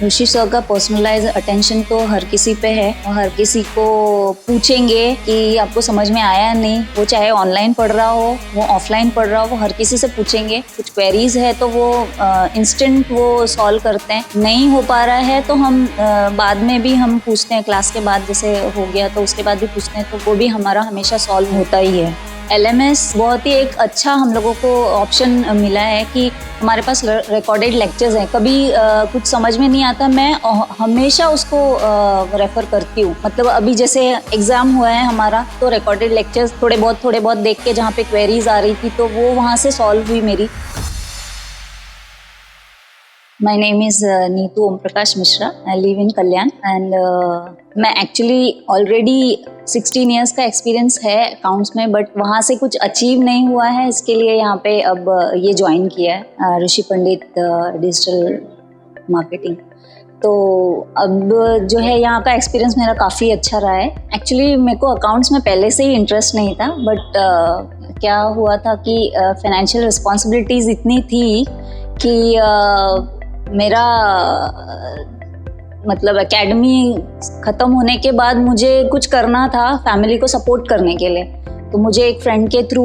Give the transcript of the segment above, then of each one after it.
ऋषि sir का personalise attention तो हर किसी पे है और हर किसी को पूछेंगे कि आपको समझ में आया नहीं, वो चाहे ऑनलाइन पढ़ रहा हो, वो ऑफलाइन पढ़ रहा हो, वो हर किसी से पूछेंगे। कुछ क्वेरीज है तो वो इंस्टेंट वो सॉल्व करते हैं। नहीं हो पा रहा है तो हम बाद में भी हम पूछते हैं, क्लास के बाद जैसे हो गया तो उसके बाद भी पूछते हैं, तो वो भी हमारा हमेशा सॉल्व होता ही है। LMS बहुत ही एक अच्छा हम लोगों को ऑप्शन मिला है कि हमारे पास रिकॉर्डेड लेक्चर्स हैं। कभी कुछ समझ में नहीं आता, मैं हमेशा उसको रेफर करती हूँ। मतलब अभी जैसे एग्जाम हुआ है हमारा, तो रिकॉर्डेड लेक्चर्स थोड़े बहुत देख के जहाँ पे क्वेरीज आ रही थी तो वो वहाँ से सॉल्व हुई मेरी। My name is Neetu Om Prakash Mishra. I live in Kalyan and मैं एक्चुअली ऑलरेडी 16 इयर्स का एक्सपीरियंस है अकाउंट्स में, बट वहाँ से कुछ अचीव नहीं हुआ है, इसके लिए यहाँ पे अब ये ज्वाइन किया है ऋषि पंडित डिजिटल मार्केटिंग। तो अब जो है यहाँ का एक्सपीरियंस मेरा काफ़ी अच्छा रहा है। एक्चुअली मेरे को अकाउंट्स में पहले से ही इंटरेस्ट नहीं था, बट क्या हुआ था कि फाइनेंशियल रिस्पॉन्सिबिलिटीज़ इतनी थी कि मेरा मतलब एकेडमी ख़त्म होने के बाद मुझे कुछ करना था फैमिली को सपोर्ट करने के लिए। तो मुझे एक फ्रेंड के थ्रू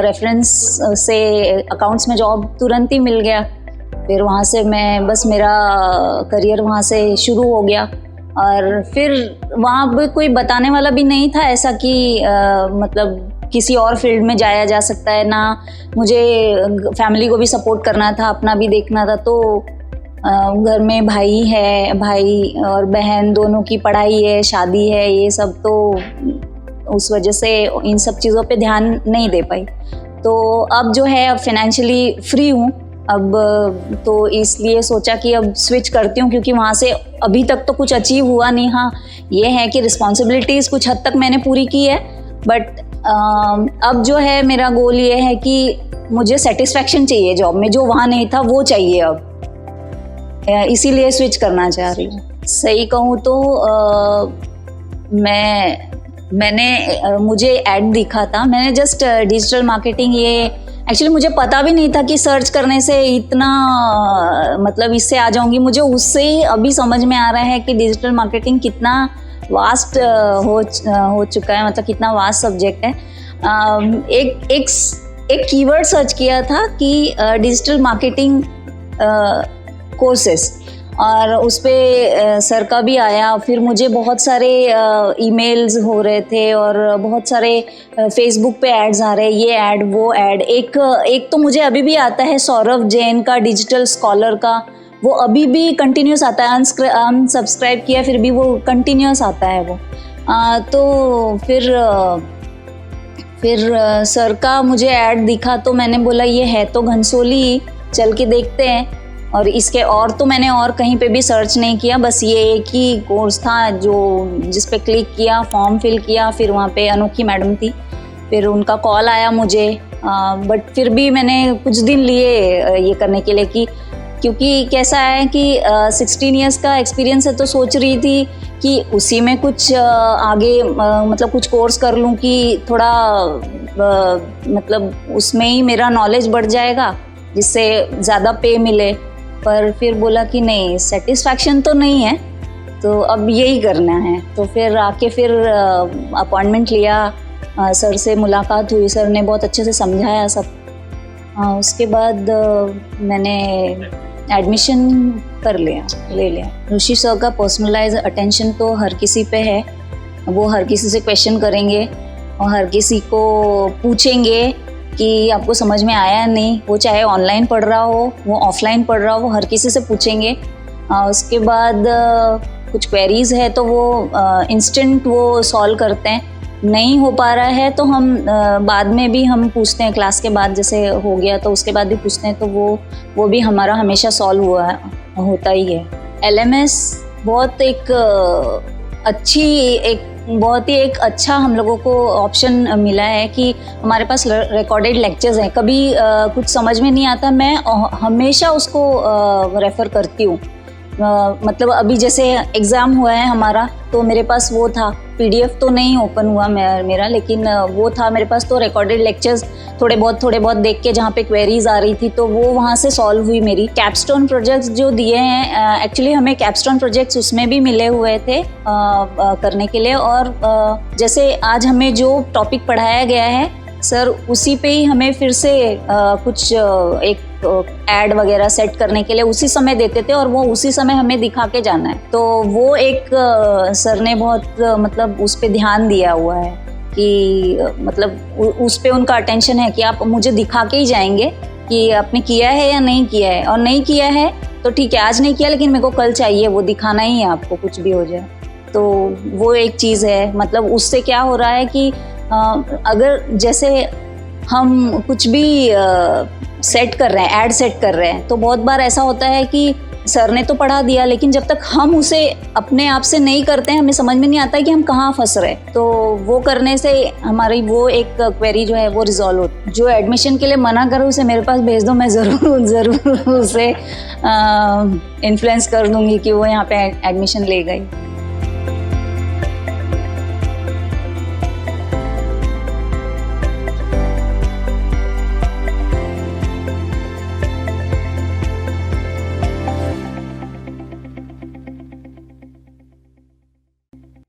रेफरेंस से अकाउंट्स में जॉब तुरंत ही मिल गया। फिर वहाँ से मैं बस मेरा करियर वहाँ से शुरू हो गया। और फिर वहाँ पे कोई बताने वाला भी नहीं था ऐसा कि मतलब किसी और फील्ड में जाया जा सकता है ना। मुझे फैमिली को भी सपोर्ट करना था, अपना भी देखना था। तो घर में भाई और बहन दोनों की पढ़ाई है, शादी है, ये सब, तो उस वजह से इन सब चीज़ों पे ध्यान नहीं दे पाई। तो अब जो है अब फाइनेंशियली फ्री हूँ अब, तो इसलिए सोचा कि अब स्विच करती हूँ, क्योंकि वहाँ से अभी तक तो कुछ अचीव हुआ नहीं। हाँ, ये है कि रिस्पॉन्सिबिलिटीज़ कुछ हद तक मैंने पूरी की है, बट अब जो है मेरा गोल ये है कि मुझे सेटिस्फैक्शन चाहिए जॉब में, जो वहाँ नहीं था वो चाहिए अब, इसीलिए स्विच करना चाह रही हूँ। सही कहूँ तो मुझे ऐड दिखा था, मैंने जस्ट डिजिटल मार्केटिंग, ये एक्चुअली मुझे पता भी नहीं था कि सर्च करने से इतना मतलब इससे आ जाऊंगी। मुझे उससे ही अभी समझ में आ रहा है कि डिजिटल मार्केटिंग कितना वास्ट हो चुका है, मतलब कितना वास्ट सब्जेक्ट है। एक कीवर्ड सर्च किया था कि डिजिटल मार्केटिंग कोर्सेस, और उस पर सर का भी आया। फिर मुझे बहुत सारे ईमेल्स हो रहे थे और बहुत सारे फेसबुक पे एड्स आ रहे हैं, ये ऐड वो ऐड। एक तो मुझे अभी भी आता है सौरभ जैन का, डिजिटल स्कॉलर का, वो अभी भी कंटिन्यूस आता है। अनसब्सक्राइब किया फिर भी वो कंटिन्यूस आता है वो। तो फिर सर का मुझे ऐड दिखा तो मैंने बोला ये है तो घनसोली, चल के देखते हैं। और इसके और तो मैंने और कहीं पे भी सर्च नहीं किया, बस ये एक ही कोर्स था जो जिस पे क्लिक किया, फॉर्म फिल किया। फिर वहाँ पे अनोखी मैडम थी, फिर उनका कॉल आया मुझे, बट फिर भी मैंने कुछ दिन लिए ये करने के लिए कि क्योंकि कैसा है कि 16 इयर्स का एक्सपीरियंस है, तो सोच रही थी कि उसी में कुछ आगे मतलब कुछ कोर्स कर लूँ कि थोड़ा मतलब उसमें ही मेरा नॉलेज बढ़ जाएगा, जिससे ज़्यादा पे मिले। पर फिर बोला कि नहीं, सेटिस्फैक्शन तो नहीं है, तो अब यही करना है। तो फिर आके फिर अपॉइंटमेंट लिया, सर से मुलाकात हुई, सर ने बहुत अच्छे से समझाया सब। उसके बाद मैंने एडमिशन ले लिया। ऋषि सर का पर्सनलाइज अटेंशन तो हर किसी पे है, वो हर किसी से क्वेश्चन करेंगे और हर किसी को पूछेंगे कि आपको समझ में आया नहीं, वो चाहे ऑनलाइन पढ़ रहा हो, वो ऑफलाइन पढ़ रहा हो, वो हर किसी से पूछेंगे। उसके बाद कुछ क्वेरीज है तो वो इंस्टेंट वो सॉल्व करते हैं। नहीं हो पा रहा है तो हम बाद में भी हम पूछते हैं, क्लास के बाद जैसे हो गया तो उसके बाद भी पूछते हैं, तो वो भी हमारा हमेशा सॉल्व होता ही है। LMS बहुत एक अच्छा हम लोगों को ऑप्शन मिला है कि हमारे पास रिकॉर्डेड लेक्चर्स हैं। कभी कुछ समझ में नहीं आता, मैं हमेशा उसको रेफ़र करती हूँ। मतलब अभी जैसे एग्ज़ाम हुआ है हमारा, तो मेरे पास वो था, पीडीएफ तो नहीं ओपन हुआ मेरा, लेकिन वो था मेरे पास, तो रिकॉर्डेड लेक्चर्स थोड़े बहुत देख के जहाँ पे क्वेरीज आ रही थी तो वो वहाँ से सॉल्व हुई मेरी। कैपस्टोन प्रोजेक्ट्स जो दिए हैं, एक्चुअली हमें कैपस्टोन प्रोजेक्ट्स उसमें भी मिले हुए थे करने के लिए, और जैसे आज हमें जो टॉपिक पढ़ाया गया है सर, उसी पे ही हमें फिर से कुछ एक एड वगैरह सेट करने के लिए उसी समय देते थे, और वो उसी समय हमें दिखा के जाना है। तो वो एक सर ने बहुत मतलब उस पे ध्यान दिया हुआ है कि मतलब उस पे उनका अटेंशन है कि आप मुझे दिखा के ही जाएंगे कि आपने किया है या नहीं किया है, और नहीं किया है तो ठीक है, आज नहीं किया लेकिन मेरे को कल चाहिए, वो दिखाना ही है आपको, कुछ भी हो जाए। तो वो एक चीज़ है। मतलब उससे क्या हो रहा है कि अगर जैसे हम कुछ भी सेट कर रहे हैं, ऐड सेट कर रहे हैं, तो बहुत बार ऐसा होता है कि सर ने तो पढ़ा दिया, लेकिन जब तक हम उसे अपने आप से नहीं करते हैं, हमें समझ में नहीं आता है कि हम कहाँ फंस रहे हैं। तो वो करने से हमारी वो एक क्वेरी जो है वो रिजॉल्व होती। जो एडमिशन के लिए मना करो उसे मेरे पास भेज दो, मैं ज़रूर उसे इन्फ्लुएंस कर दूंगी कि वो यहाँ पे एडमिशन ले गई।